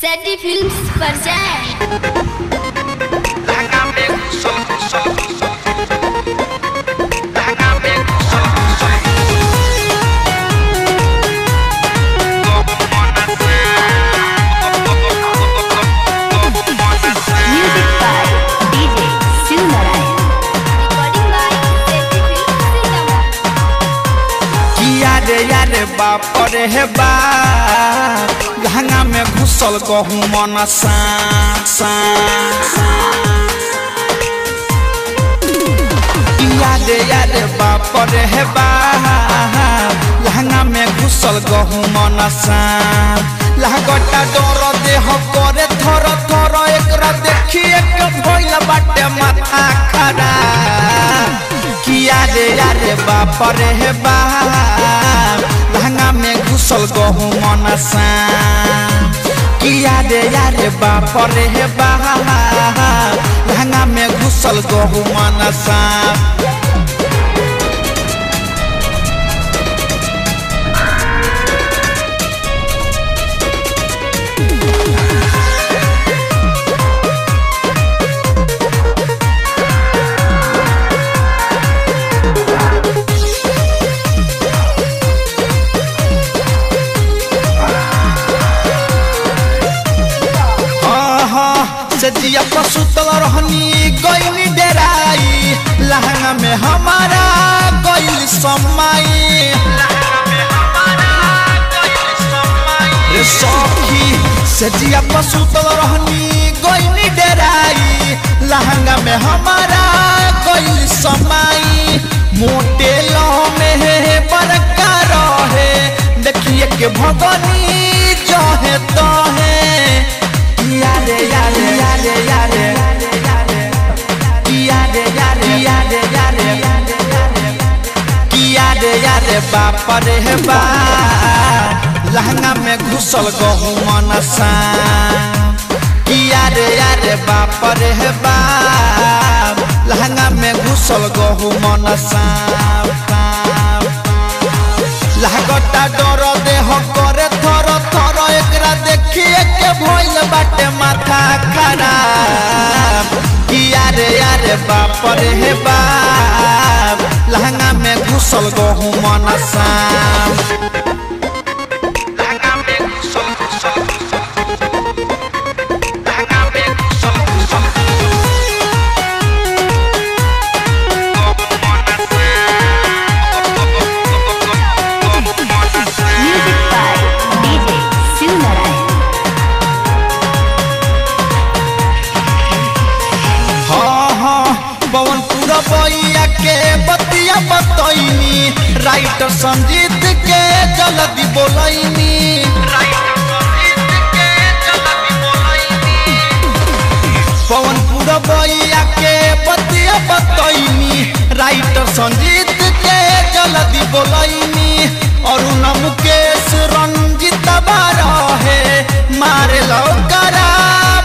सेटी फिल्म्स पर जाएं। यारे बाप रे बा गहंगा में घुसल गहू मन यारे बाप रे बा गहंगा में घुसल गहू मन लागटा डर देह करे थर थर एकरा देखिए के भइल बाटे माथा खराब किया रे यारे बाप रे बा गहंगा में घुसल गहू मन किया रे यारे बाप रे बा गहंगा में घुसल गहू मन सजिया पसुतल रहनी गइनी डेराई लहंगा में हमारा गइल समाई रे सखी सजिया पसुतल रहनी गइनी डेराई लहंगा में हमारा गइल समाई मोटे लह में बरका रहे देखिए के भगनी जहे तहे यारे यारे यारे यारे यारे यारे यारे यारे यारे बाप रे बा लहंगा में घुसल गहू मन यारे यारे बाप रे बा लहंगा में घुसल गहू मन लागटा डर देह करे थर थर एकरा देखिए के भइल बाटे माथा खराब यारे यारे बाप रे बा लहंगा में घुसल गहू मन बइया के बतिया बतैनी राइटर संजीत के जल्दी बोलैनी पवनपुर बइया के बतिया बतैनी राइटर संजीत के जल्दी बोलैनी अरुण मुकेश रंजित बारहे मारे लौकरा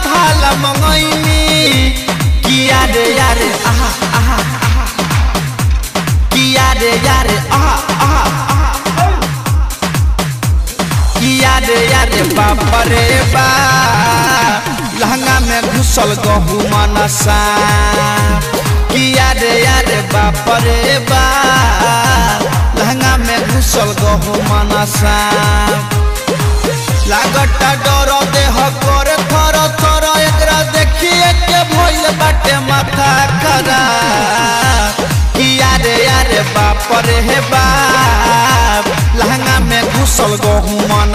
भाला मंगैनी किया रे यारे आहा आहा यारे यारे आहा आहा यारे यारे बाप रे बा लहंगा में घुसल गहू मन यारे यारे बाप रे बा लहंगा में घुसल गहू मन लागटा डर देह करे थर थर एकरा देखिए के भइल बाटे माथा खराब यारे यारे बाप रे बा लहंगा में घुसल गहू मन